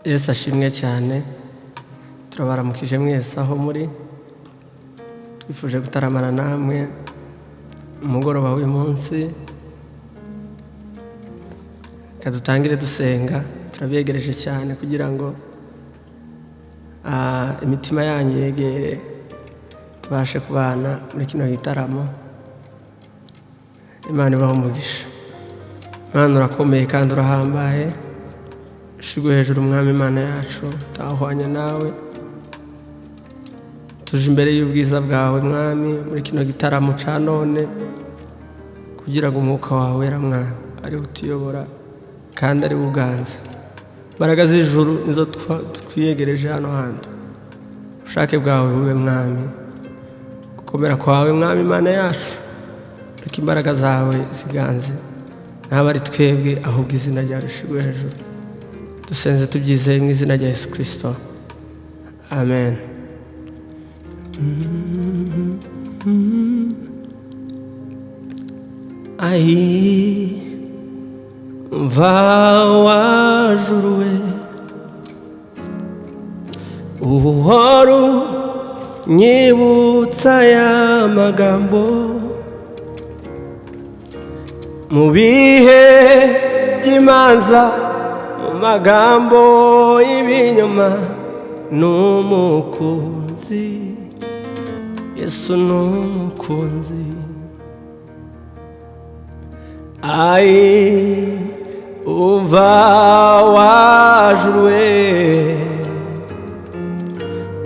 Yesu ashimwe cyane. Turabaramukije mwese aho muri. Twifuje gutaramana namwe umugoroba w'uyu munsi. Kadutangire dusenga. Turabegereje cyane kugira ngo imitima yanyu yegere tubashe kubana muri kino gitaramo. Imana ibahe umugisha. Imana urakomeye kandi urahambaye. Shigwe hejuru umwami Imana yacu, tahwanye nawe. Tuje imbere y'ubwiza bwawe mwami muri kino gitaramo ca none, kugira ngo umwuka wawe wera mwami ari utuyobora kandi ari uganza. Imbaraga z'ijuru nizo twiyegereje hano handi. Ubushake bwawe bube mwami, gukomera kwawe mwami Imana yacu, reka imbaraga zawe ziganze ntabwo ari twebwe ahubwo izina ryawe rishigwe hejuru. Dusenze tubyizeye mu izina rya Yesu Kristo, amen. Mva wajuruwe uhora nyibutsa ya magambo mu bihe by'imanza, mu magambo y'ibinyoma. N'umukunzi Yesu n'umukunzi. Umva wajuruwe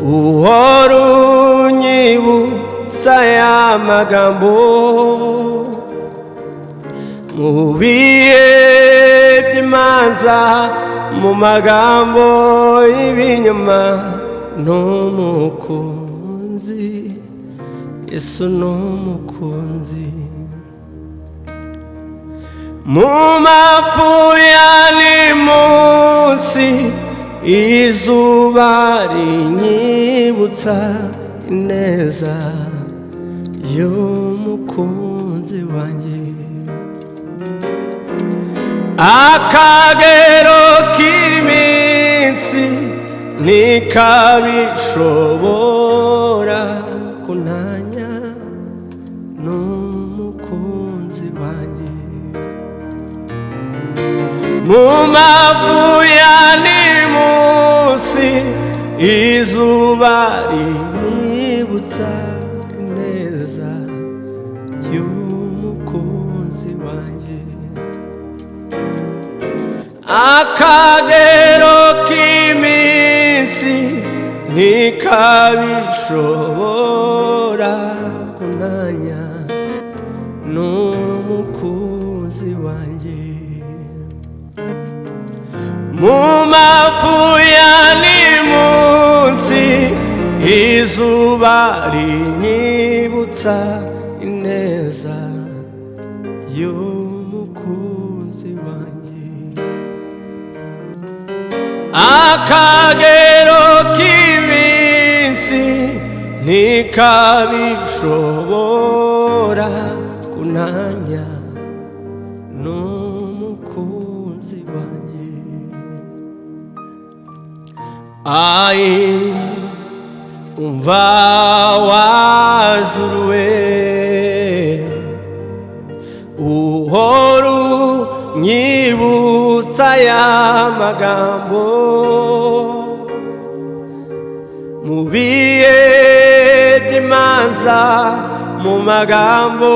uhora unyibutsa ya magambo mu bihe by'imanza, mu magambo y'ibinyoma. N'umukunzi Yesu n'umukunzi. Mu mafu ya nimunsi izuba rinyibutsa ineza y'umukunzi wanjye. Akagero k'iminsi ntikabishobora kuntanya n'umukunzi wanjye. Mu mavu ya nimunsi izuba rinyibutsa ineza y'umukunzi wanjye. Akagero k'iminsi ntikabishobora kuntanya n'umukunzi wanjye. Mu mafu ya nimunsi izuba rinyibutsa ineza y'umukunzi wanjye. Akagero k'iminsi ntikabishobora kuntanya n'umukunzi wanjye. Umva wajuruwe uhora unyibutsa ya magambo mu bihe by'imanza, mu magambo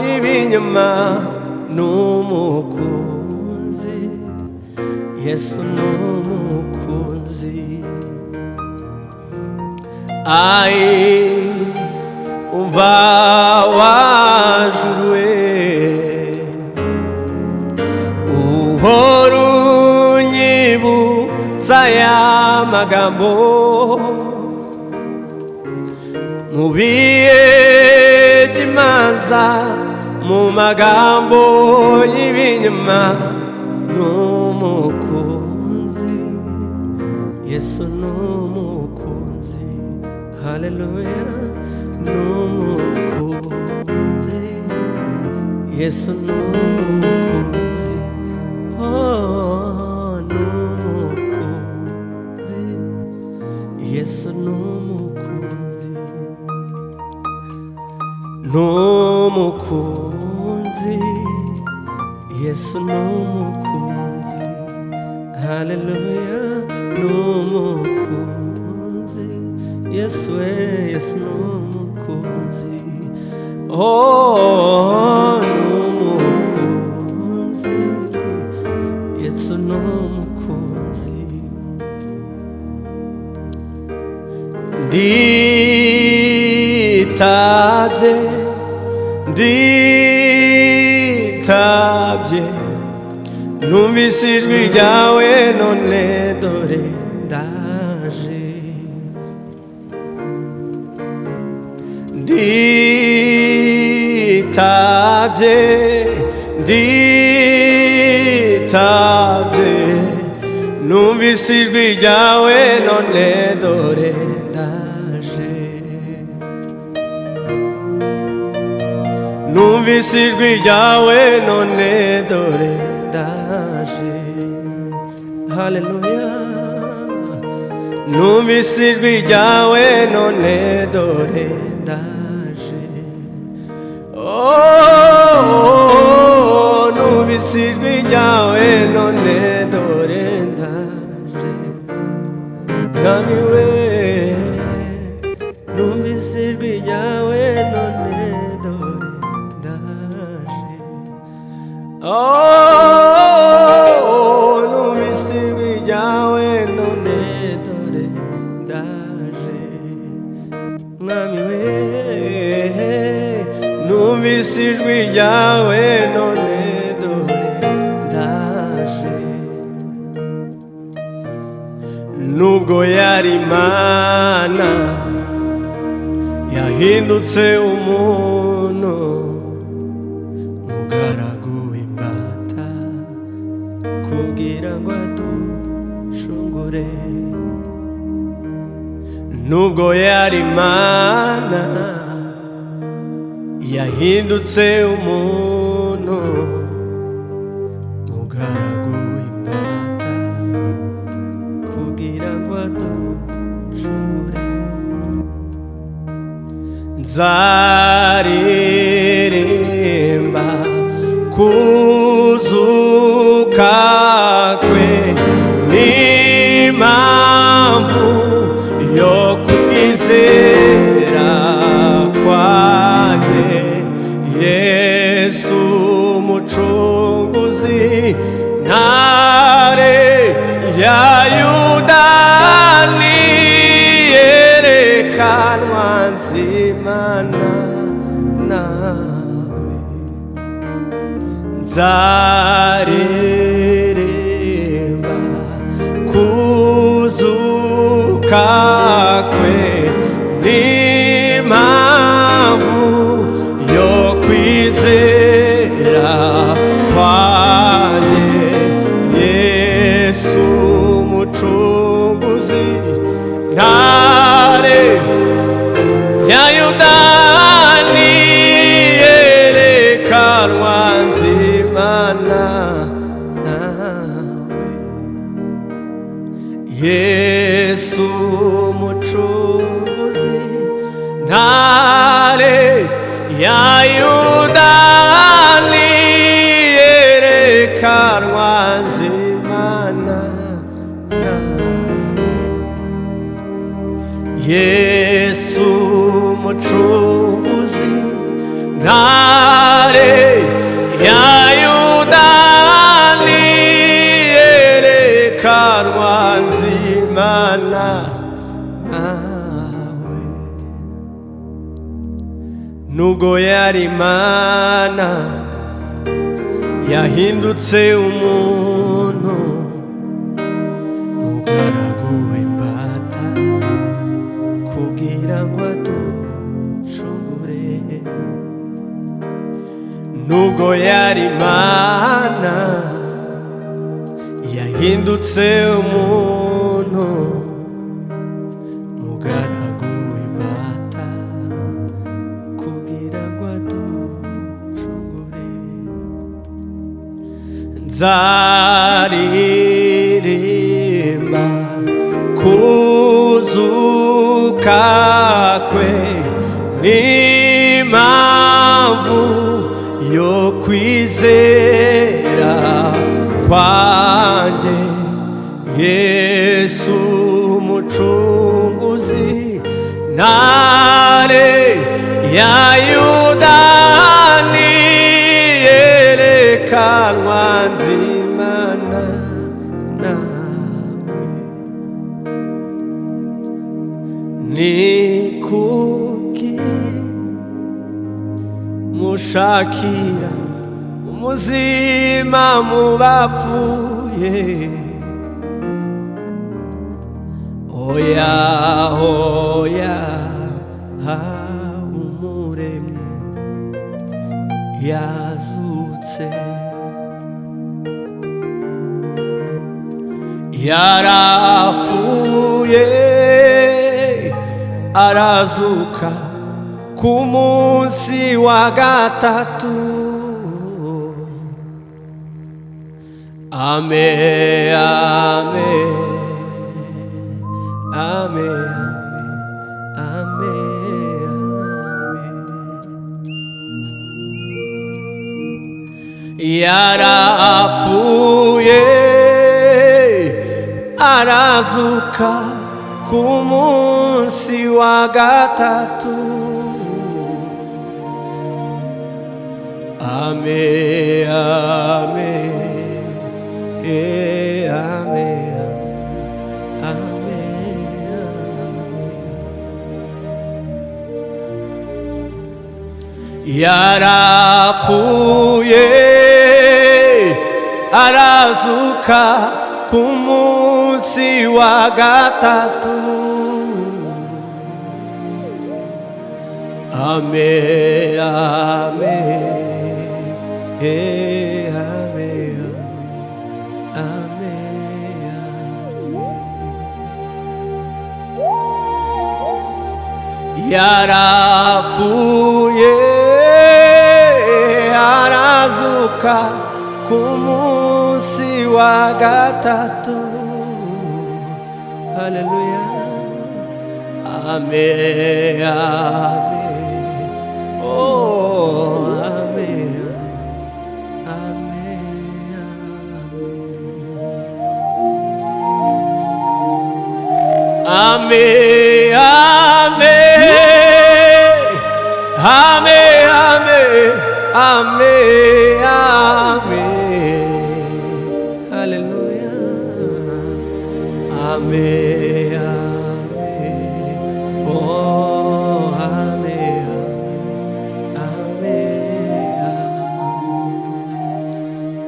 y'ibinyoma. N'umukunzi Yesu n'umukunzi. Umva wajuruwe uhora unyibutsa ya magambo mu bihe by'imanza, mu magambo y'ibinyoma. N'umukunzi Yesu n'umukunzi. Haleluya. N'umukunzi Yesu n'umukunzi. Oh, n'umukunzi. Yesu n'umukunzi, n'umukunzi, Yesu n'umukunzi, haleluya, n'umukunzi, Yesu Yesu n'umukunzi, oh n'umukunzi, Yesu n'umukunzi. Nditabye, nditabye, numvise ijwi ryawe none dore ndaje. Nditabye, nditabye, numvise ijwi ryawe none dore ndaje. Numvise ijwi ryawe none dore ndaje, haleluya. Numvise ijwi ryawe none dore ndaje, oh numvise ijwi ryawe none dore ndaje. Mwami we, numvise ijwi ryawe none dore ndaje, oh numvise ijwi ryawe none dore ndaje. Mwami we, numvise ijwi ryawe none dore ndaje. Nubwo yari Imana yahindutse umuntu, mugaragu w'imbata kugira ngo aducungure. Nubwo yari Imana yahindutse umuntu, mugaragu w'imbata kugira ngo aducungure. Nzaririmba kuzuka kwe, n'impamvu yo kwizera kwanjye. Yesu umucunguzi, ntare ya Yuda, niyerekanwa nzimana nawe. Nzaririmba kuzuka kwe, n'impamvu yo kwizera kwanjye. Yesu umucunguzi, ntare ya Yuda, niyerekanwa nzimana nawe. Yesu umucunguzi, ntare ya Yuda, niyerekanwa nzimana nawe. Yesu umucunguzi, ntare ya Yuda, niyerekanwa nzimana nawe. Nubwo yari Imana yahindutse umuntu, mugaragu w'imbata kugira ngo aducungure. Nubwo yari Imana yahindutse umuntu, mugaragu w'imbata kugira ngo aducungure. Nzaririmba kuzuka kwe n'impamvu yo kwizera kwanjye Yesu umucunguzi ntare ya Yuda niyerekanwa nzimana nawe ni kuki mushakira umuzima mu bapfuye oya oya umuremyi yazutse yarapfuye arazuka ku munsi wa gatatu amen amen amen amen yarapfuye arazuka ku munsi wa gatatu amen amen amen yarapfuye arazuka ku munsi wa gatatu amen amen yarapfuye arazuka ku munsi wa gatatu haleluya amen amen oh amen amen amen amen amen amen hallelujah amen amen oh amen amen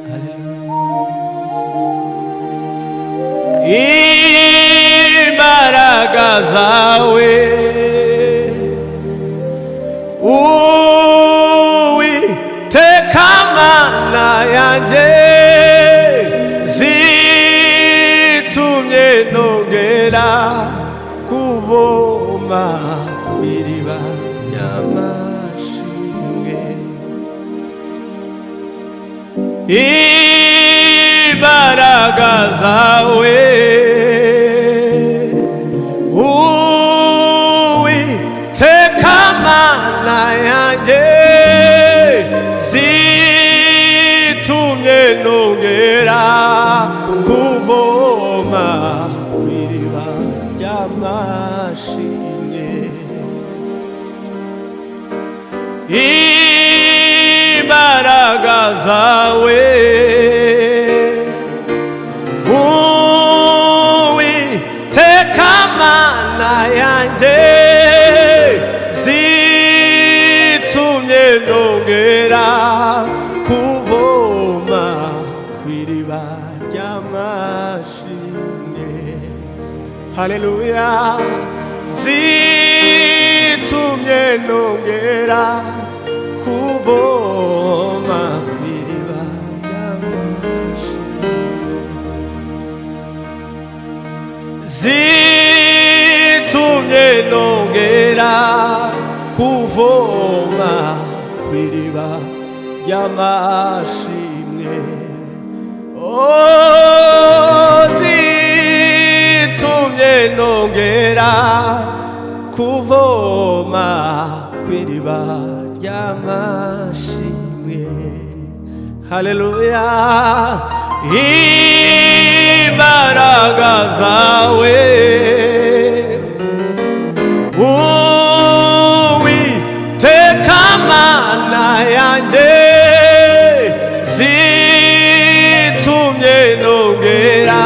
hallelujah imbaraga zawe Mana yanjye zitumye nongera kuvoma kw'iriba ry'amashimwe imbaraga zawe Uwiteka Mana yanjye nongera kuvoma kw'iriba ry'amashimwe imbaraga zawe Uwiteka Mana yanjye zitumye nongera kuvoma kw'iriba ry'amashimwe haleluya zitumye nongera kuvoma kw'iriba ry'amashimwe zitumye nongera kuvoma kw'iriba ry'amashimwe zitumye nongera kuvoma kw'iriba ry'amashimwe. Haleluya. Imbaraga zawe Uwiteka Mana yanjye zitumye nongera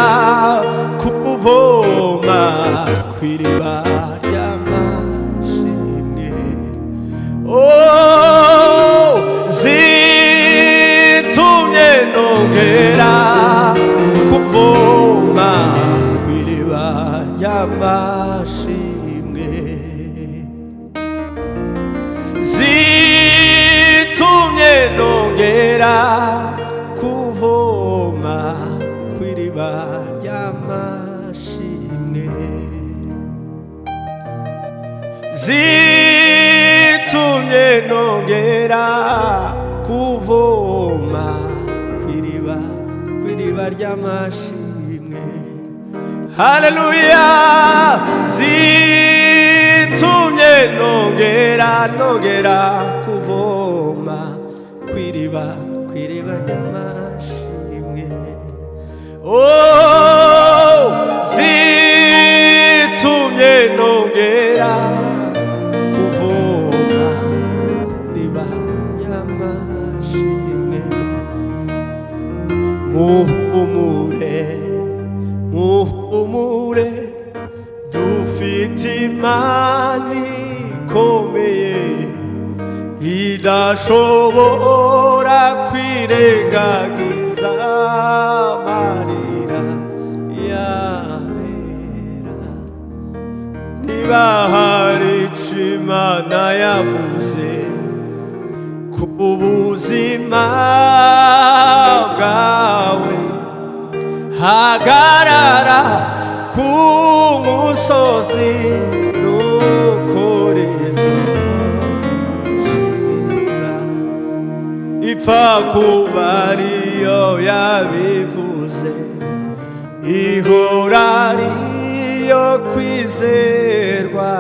kuvoma kw'iriba ry'amashimwe. Zitumye nongera kuvoma kw'iriba ry'amashimwe. Zitumye nongera kuvoma kw'iriba ry'amashimwe. Zitumye nongera kuvoma kw'iriba ry'amashimwe. Haleluya. Zitumye nongera kuvoma kw'iriba ry'amashimwe. Zitumye nongera kuvoma kw'iriba ry'amashimwe. Muhumure dufite Imana ikomeye idashobora kwirengagiza amarira y'abera. Niba hari icyo Imana yavuze ku buzima bwawe, hagarara ku musozi nukuri izoshiza. Ipfa kuba ariyo yabivuze, ihora ariyo kwizerwa,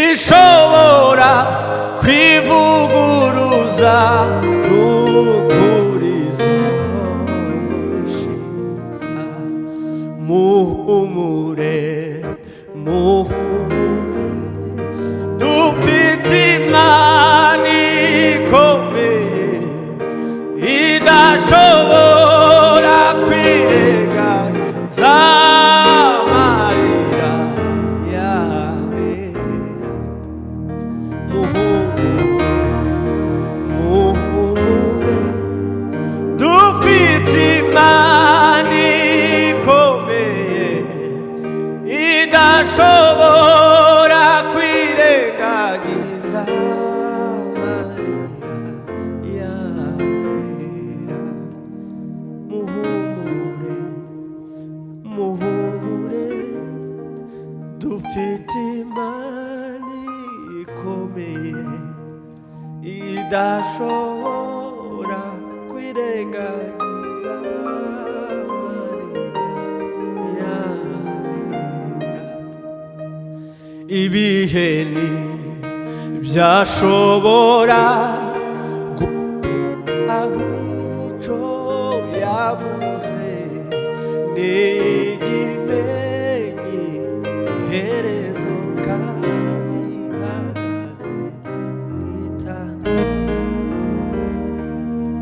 ishobora kwivuguruza nukuri izoshiza. Muhumure dufite Imana ikomeye idashobora kwirengagiza amarira y'abera. Muhumure dufite Imana ikomeye idashobora kwirengagiza amarira y'abera. Muhumure dufite Imana ikomeye idashobora kwirengagiza amarira y'abera. Ibihe ntibyashobora gukora icyo yavuze, n'igimenyi iherezo kandi ihagaze n'itangiriro.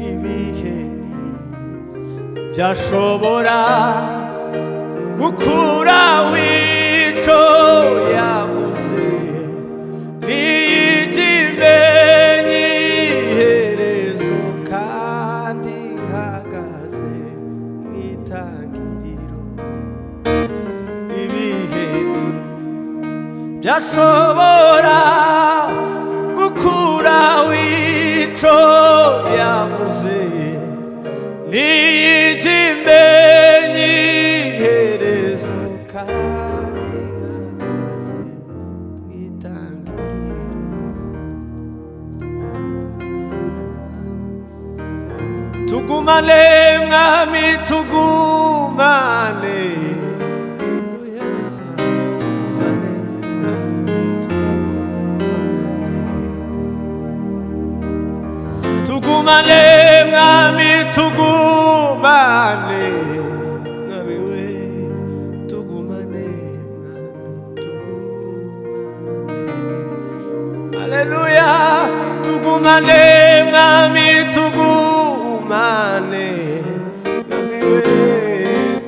Ibihe ntibyashobora gukuraho icyo yavuze, n'igimenyi iherezo kandi ihagaze n'itangiriro. Ibihe ntibyashobora gukuraho icyo yavuze, n'igimenyi iherezo kandi ihagaze n'itangiriro. Tugumane Mwami, tugumane, tugumane Mwami. tugumane mwami tugumane mwami we tugumane mwami tugumane haleluya tugumane mwami tugumane mwami we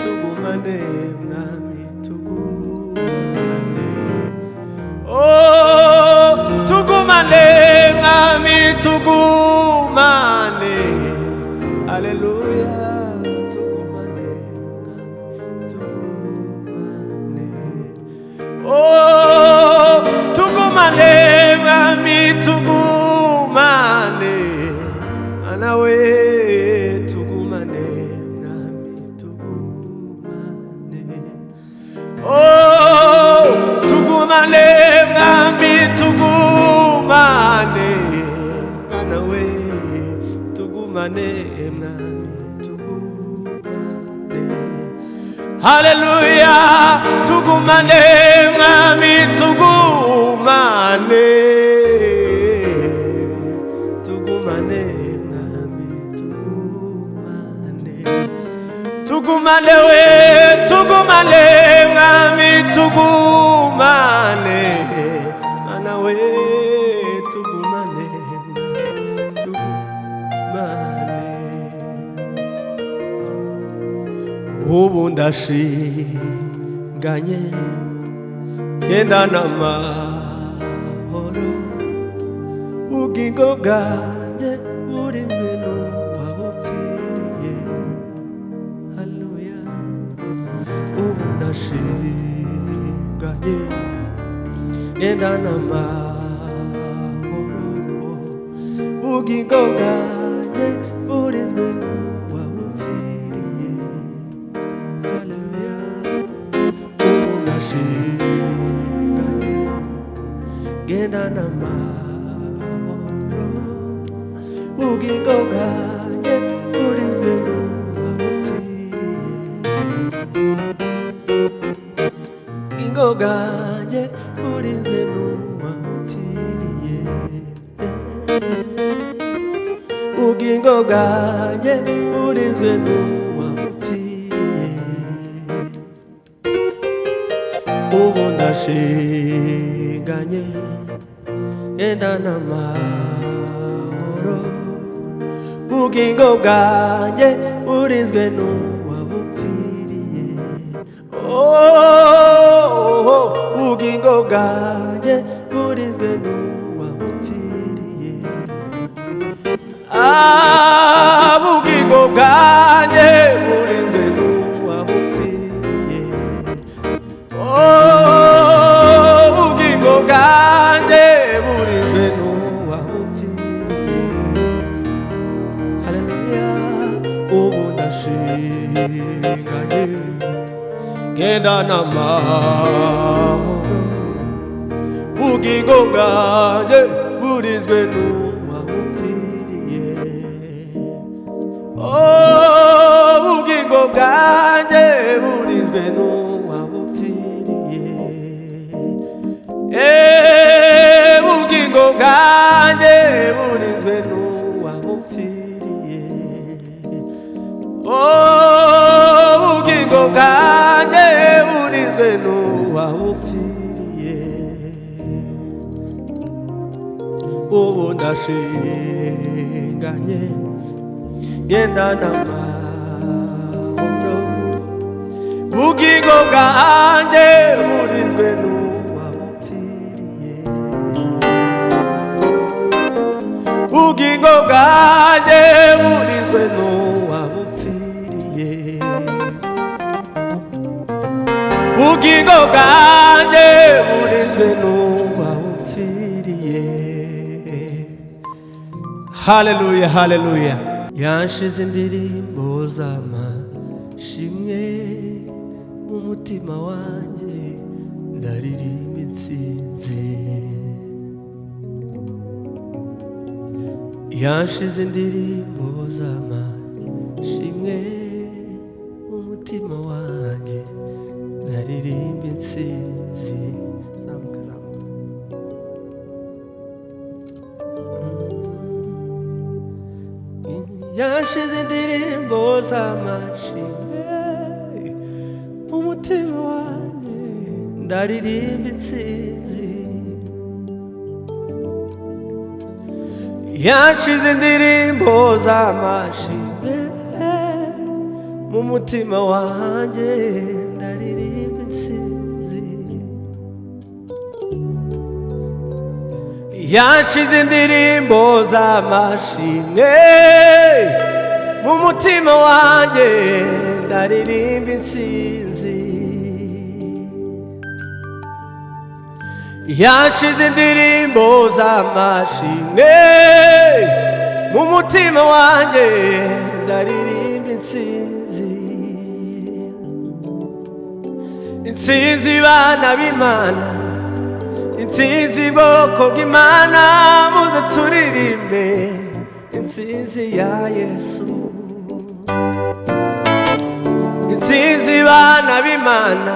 tugumane mwami tugumane oh tugumane mwami tugumane haleluya tugumane tugumane oh tugumane mwami tugumane anawe tugumane mwami tugumane oh tugumane mwami tugumane anawe tugumane mwami tugumane haleluya tugumane mwami tugumane tugumane mwami tugumane tugumane we tugumane mwami tugumane anawe tugumane tugumane ubu ndashinganye ngendana amahoro ubugingo bwanjye burinzwe n'uwabupfiriye haleluya ubu ndashinganye ngendana amahoro ubugingo bwanjye burinzwe n'uwabupfiriye haleluya ubu ndashinganye ngendana amahoro ubugingo bwanjye burinzwe n'uwabupfiriye ubugingo bwanjye burinzwe n'uwabupfiriye ubugingo bwanjye burinzwe n'uwabupfiriye ubu ndashinganye ngendana amahoro ubugingo bwanjye burinzwe n'uwabupfiriye oh ubugingo bwanjye burinzwe n'uwabupfiriye ubugingo bwanjye burinzwe n'uwabupfiriye oh ubugingo bwanjye burinzwe n'uwabupfiriye haleluya ubu ndashinganye ngendana amahoro ubugingo bwanjye burinzwe n'uwabupfiriye oh ubugingo bwanjye burinzwe n'uwabupfiriye ubugingo bwanjye burinzwe n'uwabupfiriye oh ubugingo bwanjye burinzwe n'uwabupfiriye ubu ndashinganye ngendana amahoro ubugingo bwanjye burinzwe n'uwabupfiriye ubugingo bwanjye burinzwe n'uwabupfiriye ubugingo bwanjye burinzwe n'uwabupfiriye haleluya haleluya yanshize indirimbo z'amashimwe mu mutima wanjye ndaririmba intsinzi yanshize indirimbo z'amashimwe mu mutima wanjye ndaririmba intsinzi yashize indirimbo z'amashimwe mu mutima wanjye, ndaririmba intsinzi. Yashize indirimbo z'amashimwe mu mutima wanjye, ndaririmba intsinzi. Yashize indirimbo z'amashimwe mu mutima wanjye, ndaririmba intsinzi. Yashize indirimbo z'amashimwe mu mutima wanjye, ndaririmba intsinzi. Intsinzi bana b'Imana, intsinzi bwoko bw'Imana, muze turirimbe intsinzi ya Yesu. Intsinzi bana b'Imana,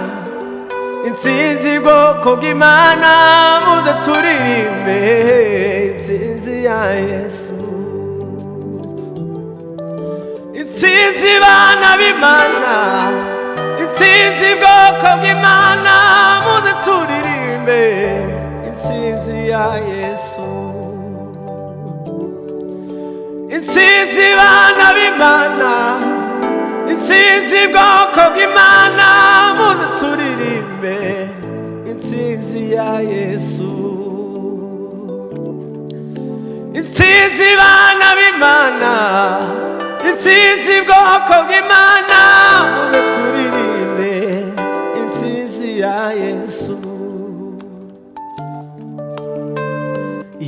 intsinzi bwoko bw'Imana, muze turirimbe intsinzi ya Yesu. Intsinzi bana b'Imana, intsinzi bwoko bw'Imana, muze turirimbe intsinzi ya Yesu. Intsinzi bana b'Imana, intsinzi bwoko bw'Imana, muze turirimbe intsinzi ya Yesu. Intsinzi bana b'Imana, intsinzi bwoko bw'Imana, muze turirimbe intsinzi ya Yesu.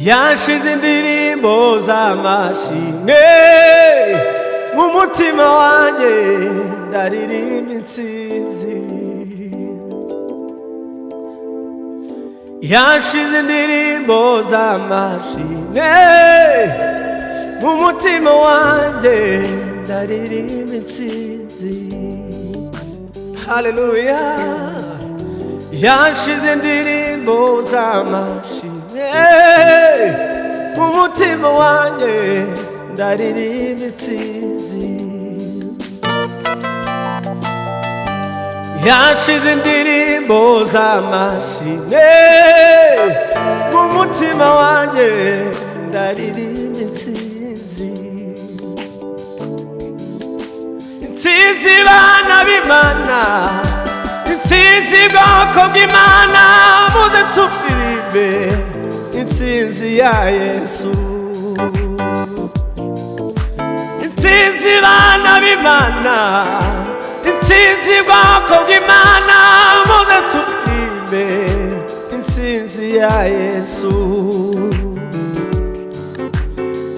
Yashize indirimbo z'amashimwe mu mutima wanjye, ndaririmba intsinzi. Yashize indirimbo z'amashimwe mu mutima wanjye, ndaririmba intsinzi. Haleluya. Yashize indirimbo z'amashimwe mu mutima wanjye, ndaririmba intsinzi. Yashize indirimbo z'amashimwe mu mutima wanjye, ndaririmba intsinzi. Intsinzi bana b'Imana, intsinzi bwoko bw'Imana, muze turirimbe intsinzi ya Yesu. Intsinzi bana b'Imana, intsinzi bwoko bw'Imana, muze turirimbe intsinzi ya Yesu.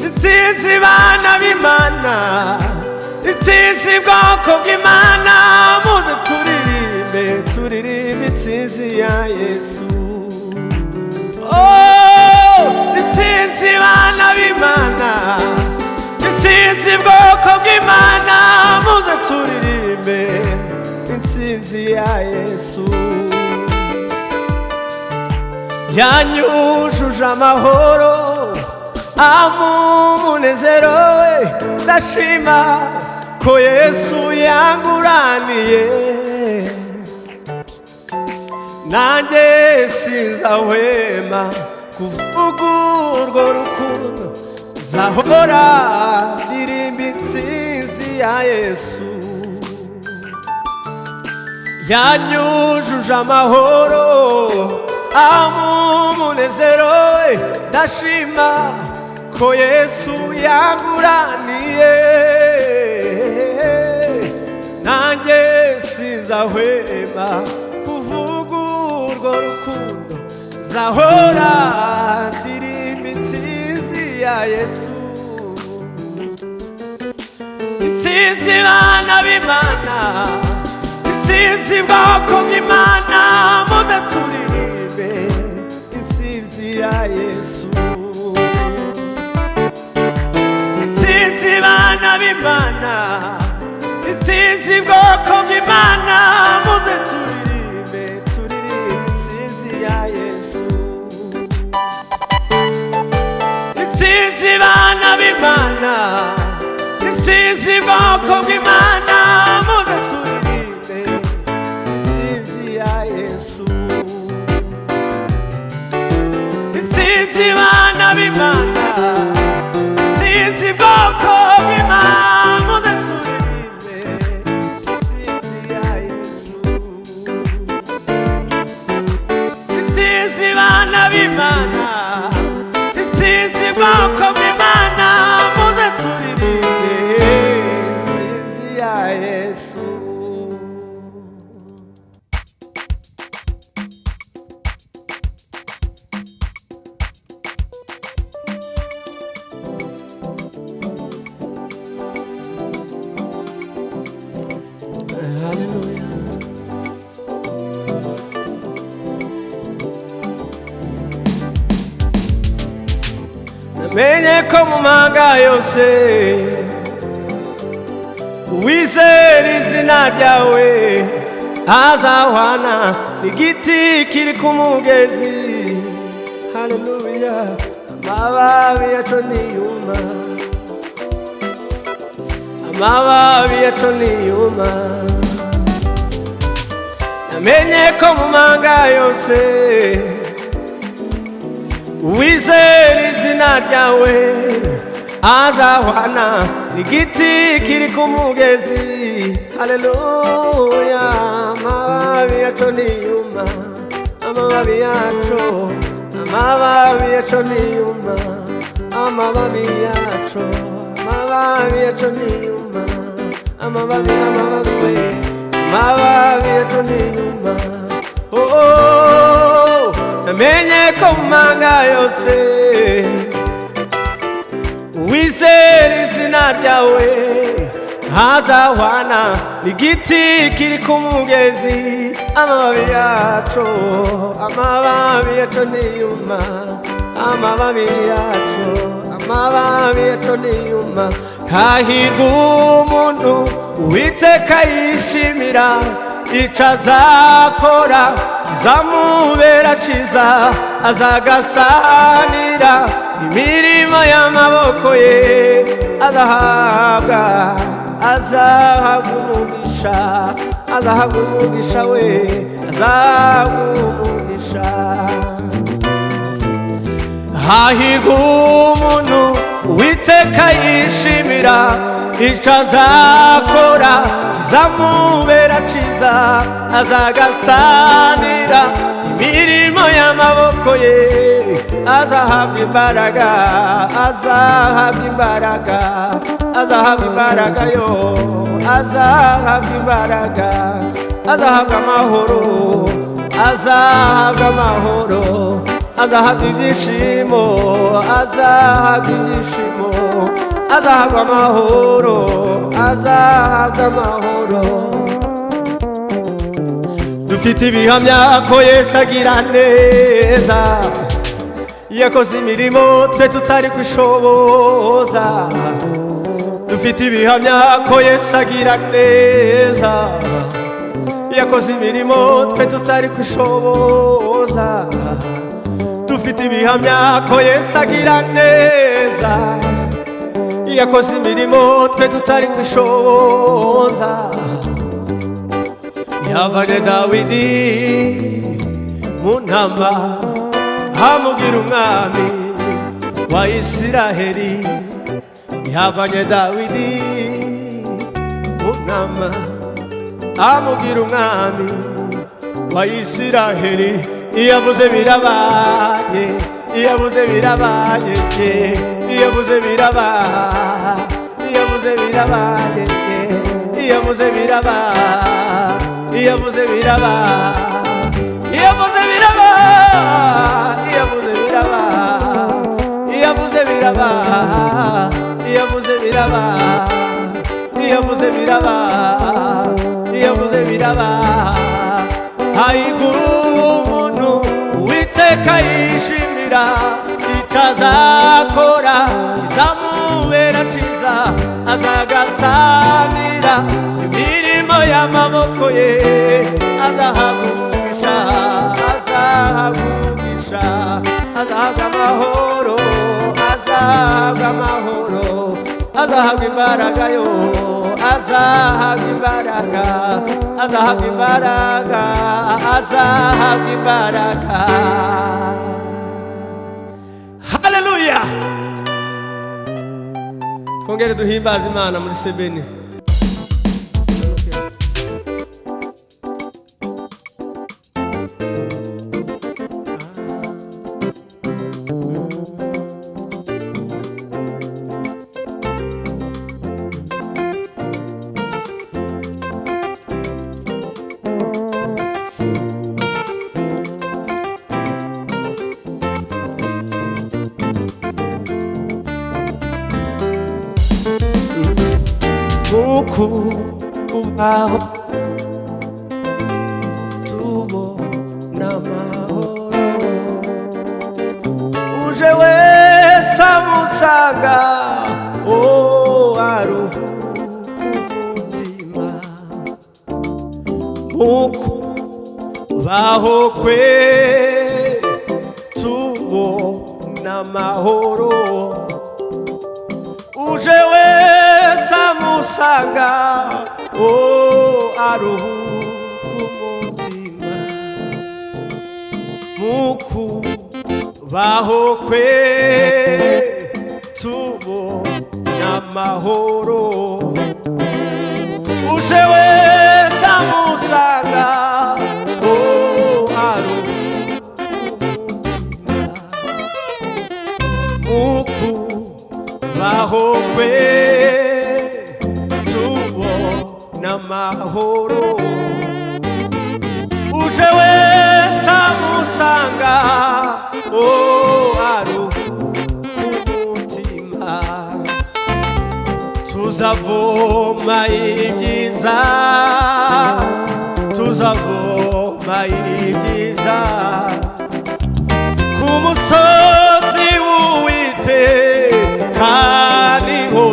Intsinzi bana b'Imana, intsinzi bwoko bw'Imana, muze turirimbe intsinzi ya Yesu. Oh, intsinzi bana b'Imana, intsinzi bwoko bw'Imana, muze turirimbe intsinzi ya Yesu. Yanyujuje amahoro, umunezero we, ndashima ko Yesu yanguraniye. Nanjye sinzahwema kuvuga urwo rukundo, nzahora ndirimba intsinzi ya Yesu. Yanyujuje amahoro, umunezero we, ndashima ko Yesu yanguraniye. Nanjye sinzahwema kuvuga urwo rukundo, nzahora ndirimba intsinzi ya Yesu. Intsinzi bana b'Imana, intsinzi bwoko bw'Imana, muze turirimbe intsinzi ya Yesu. Intsinzi bana b'Imana, intsinzi bwoko bw'Imana, muze turirimbe intsinzi ya Yesu. Intsinzi bana b'Imana, intsinzi bwoko bw'Imana muze turirimbe intsinzi ya Yesu. Intsinzi bana b'Imana, intsinzi bwoko bw'Imana muze turirimbe intsinzi ya Yesu. Intsinzi bana b'Imana, intsinzi bwoko bw'Imana muze turirimbe intsinzi ya Yesu. Hallelujah. Namenye ko mu mahanga yose uwizera izina ryawe azahwana igiti kiri ku mugezi. Haleluya. Amababi yaco niyuma, amababi yaco niyuma. Namenye ko mu mahanga yose uwizera izina ryawe azahwana igiti kiri ku mugezi. Haleluya. Amababi yaco niyuma, amababi yaco, amababi yaco niyuma, amababi yaco, amababi yaco niyuma, amababi we, amababi yaco niyuma. Oh, namenye ko mu mahanga yose uwizera izina ryawe azahwana igiti kiri ku mugezi. Amababi yaco, amababi yaco niyuma, amababi yaco, amababi yaco niyuma. Hahirwa umuntu Uwiteka yishimira ico azakora kizamubera ciza, azagasanira imirimo y'amaboko ye, azahabwa umugisha, azahabwa umugisha we, azahabwa umugisha. Hahirwa umuntu Uwiteka yishimira ico azakora kizamubera ciza, azagasanira imirimo y'amaboko ye, azahabwa imbaraga, azahabwa imbaraga, azahabwa imbaraga yo, azahabwa imbaraga, azahabwa amahoro, azahabwa amahoro, azahabwa ibyishimo, azahabwa ibyishimo, azahabwa amahoro, azahabwa amahoro. Dufite ibihamya ko Yesu agira neza, yakoze imirimo twe tutari kwishoboza. Dufite ibihamya ko Yesu agira neza, yakoze imirimo twe tutari kwishoboza. Dufite ibihamya ko Yesu agira neza, yakoze imirimo twe tutari kwishoboza. Yavanye Dawidi mu ntama amugira umwami wa Isiraheli. Yavanye Dawidi mu ntama amugira umwami wa Isiraheli. Iyavuze birabaye, iyavuze birabaye, iyavuze birabaye, iyavuze birabaye, iyavuze birabaye, iyavuze birabaye, iyavuze birabaye, iyavuze birabaye, iyavuze birabaye, iyavuze birabaye, iyavuze birabaye, iyavuze birabaye. Hahirwa umuntu Uwiteka yishimira ico azakora kizamubera ciza, azagasanira imirimo y'amaboko ye, azahabwa umugisha, azahabwa umugisha, azahabwa amahoro, azahabwa amahoro, azahabwa imbaraga yo, azahabwa imbaraga, azahabwa imbaraga, azahabwa imbaraga. Haleluya! Twongere duhimbaze Imana muri sebeni. Kubaho tubona amahoro, uje wese amusanga aruhuka umutima. Kubaho kwe tubona amahoro, uje wese amusanga aruhuka umutima. Mukubaho kwe tubona amahoro, uje wese amusanga aruhuka umutima. Mukubaho kwe n'amahoro, uje wese amusanga aruhuka umutima. Tuzavoma ibyiza, tuzavoma ibyiza ku musozi w'Uwiteka, niho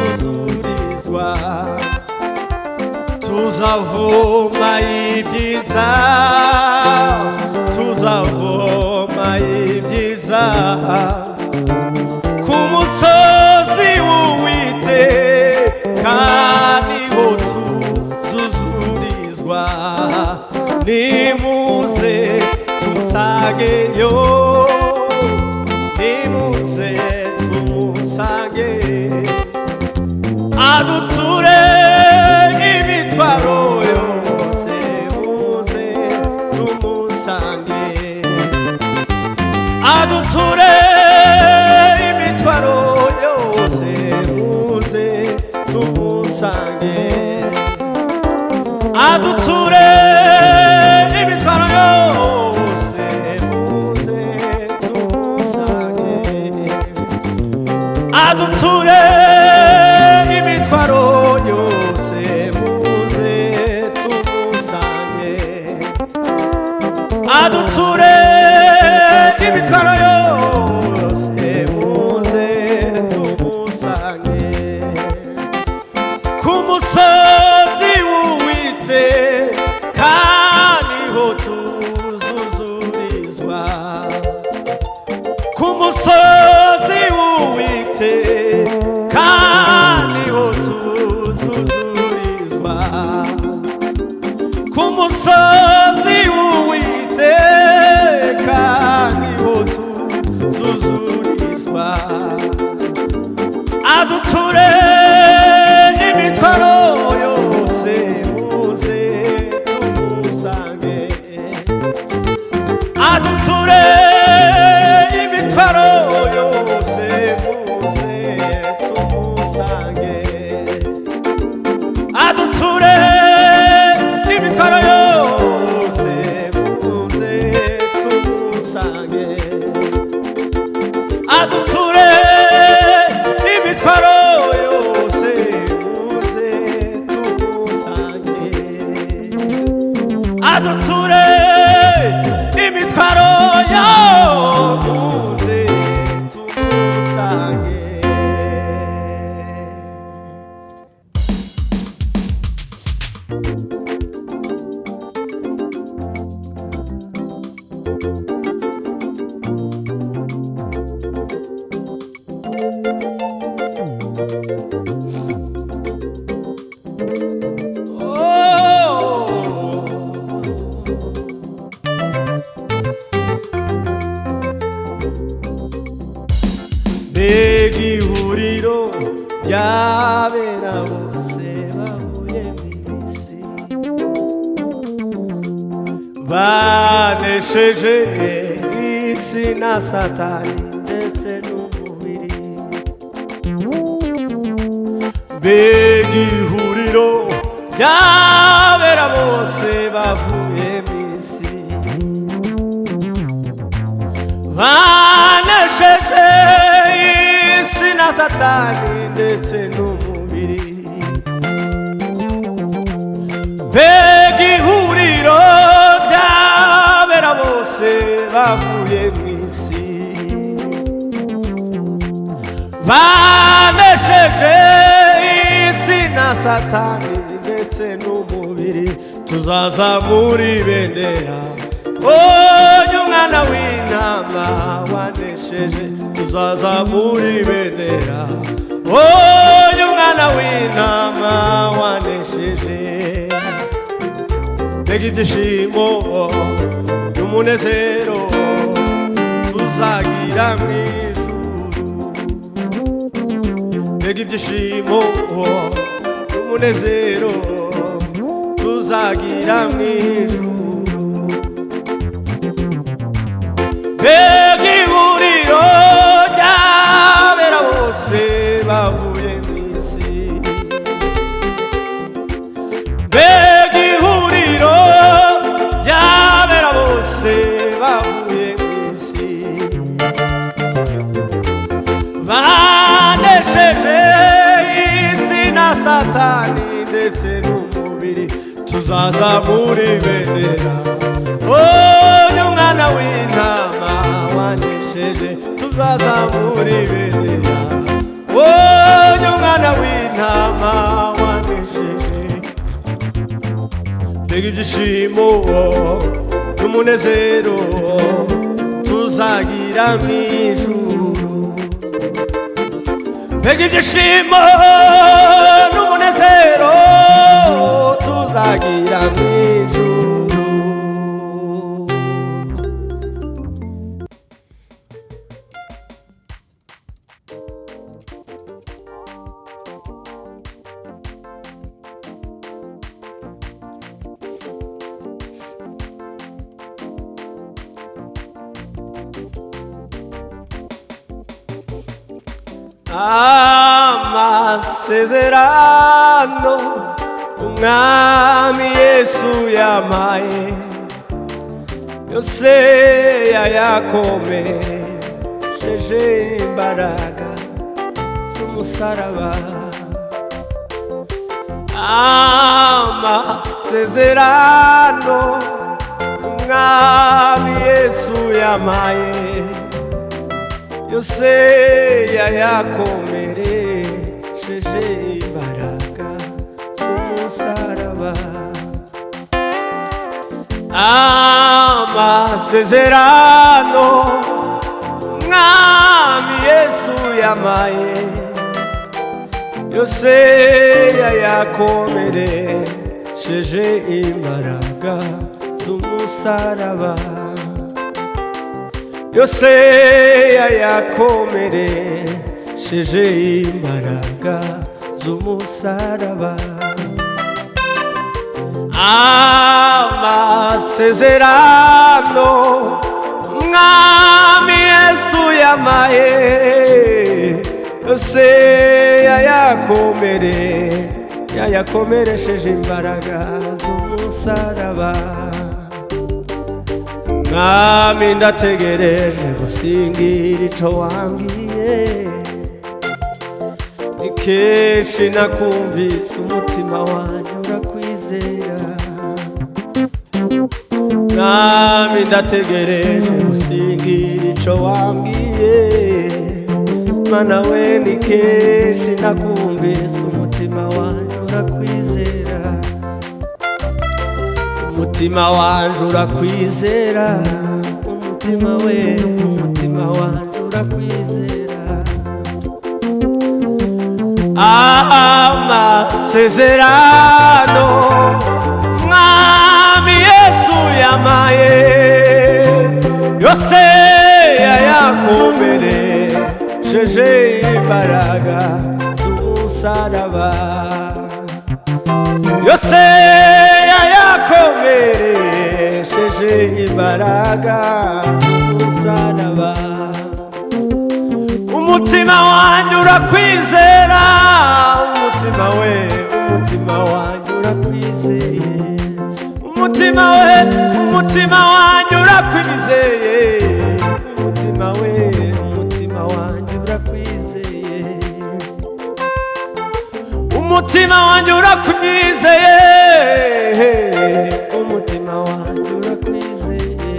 tuzuzurizwa. Tuzavoma ibyiza, tuzavoma ibyiza ku musozi w'Uwiteka, niho tuzuzurizwa. Nimuze tusangeyo, nimuze tumusange, aduture imitwaro yose. Muze tumusange, aduture imitwaro yose. Muze tumusange, aduture imitwaro yose. Muze tumusange, aduture imitwaro yose. Muze tumusange, aduture imitwaro yose. Muze tumusange ku musozi w'Uwiteka, niho tuzuzurizwa. Ku musozi w'Uwiteka, niho tuzuzurizwa. Ku musozi w'Uwiteka, niho tuzuzurizwa. Aduture imitwaro yose. Muze tumusange, aduture imitwaro yose. Muze tumusange, aduture imitwaro yose. Muze tumusange, aduture imitwaro yose. Muze tumusange, aduture imitwaro yose. Muze tumusange. mbega ihuriro ry'abera bose bahuye mw'isi banesheje isi na satani ndetse n'umubiri mbega ihuriro ry'abera bose bavuye mw'isi banesheje isi na satani ndetse n'umubiri mbega ihuriro ry'abera bose bavuye mw'isi banesheje isi na satani ndetse n'umubiri tuzazamura ibendera oyo mwana w'intama wanesheje tuzazamura ibendera oyo mwana w'intama wanesheje mbega ibyishimo n'umunezero tuzagira mw'ijuru mbega ibyishimo n'umunezero tuzagira mw'ijuru mbega ihuriro ry'abera bose bavuye mw'isi mbega ihuriro ry'abera bose bavuye mw'isi banesheje isi na satani ndetse n'umubiri tuzazamura ibendera oyo mwana w'intama wanesheje tuzazamura ibendera oyo mwana w'intama wanesheje mbega ibyishimo n'umunezero tuzagira mw'ijuru mbega ibyishimo n'umunezero tuzagira mw'ijuru amasezerano umwami Yesu yampaye yose yayakomeresheje imbaraga z'umusaraba amasezerano umwami Yesu yampaye yose yayakomeresheje imbaraga z'umusaraba amasezerano umwami Yesu yampaye yose yayakomeresheje imbaraga z'umusaraba yose yayakomeresheje imbaraga z'umusaraba amasezerano umwami Yesu yampaye yose yayakomeresheje imbaraga z'umusaraba mwami ndategereje gusingira ico wambwiye ni kenshi nakumvise umutima wanjye urakwizera mwami ndategereje gusingira ico wambwiye mana we ni kenshi nakumvise umutima wanjye urakwizera umutima wanje urakwizera umutima we umutima wanje urakwizera amasezerano mwami Yesu yampaye yose yayakomeresheje yakomeresheje imbaraga z'umusaraba, yose yayakomeresheje imbaraga z'umusaraba. Umutima wanjye urakwizera, umutima we, umutima wanjye urakwizeye, umutima we, umutima wanjye urakwizeye, umutima we, umutima wanjye urakwizeye, umutima wanjye urakwizeye, umutima wanjye urakwizeye.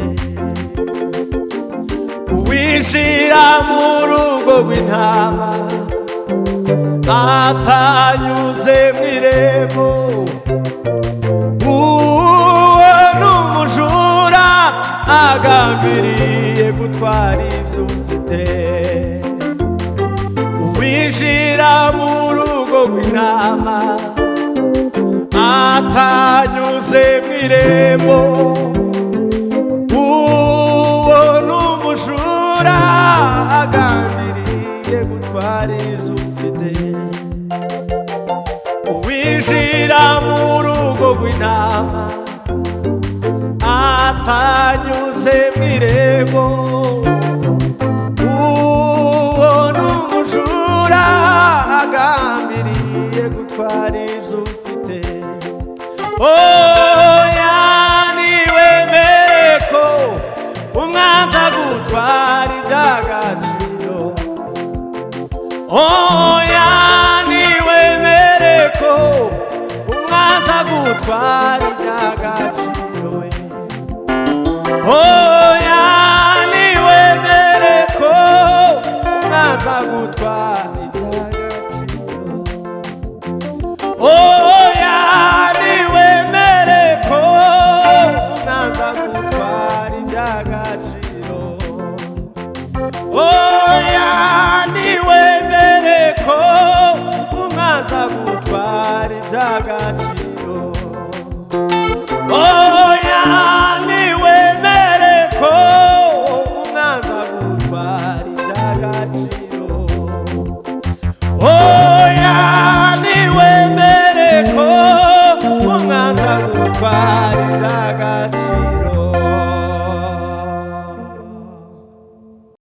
Uwinjira mu rugo rw'intama atanyuze mu irembo, uwo ni umujura agambiriye gutwara ibyo ufite. Uwinjira mu rugo rw'intama atanyuze mu irembo, uwo ni umujura agambiriye gutwara ibyo ufite. Uwinjira mu rugo rw'intama atanyuze mu irembo, uwo ni umujura agambiriye gutwara ibyo ufite. Oya niwemere ko umwanzi agutwara iby'agaciro, oya niwemere ko umwanzi agutwara iby'agaciro we, oya niwemere ko umwanzi agutwara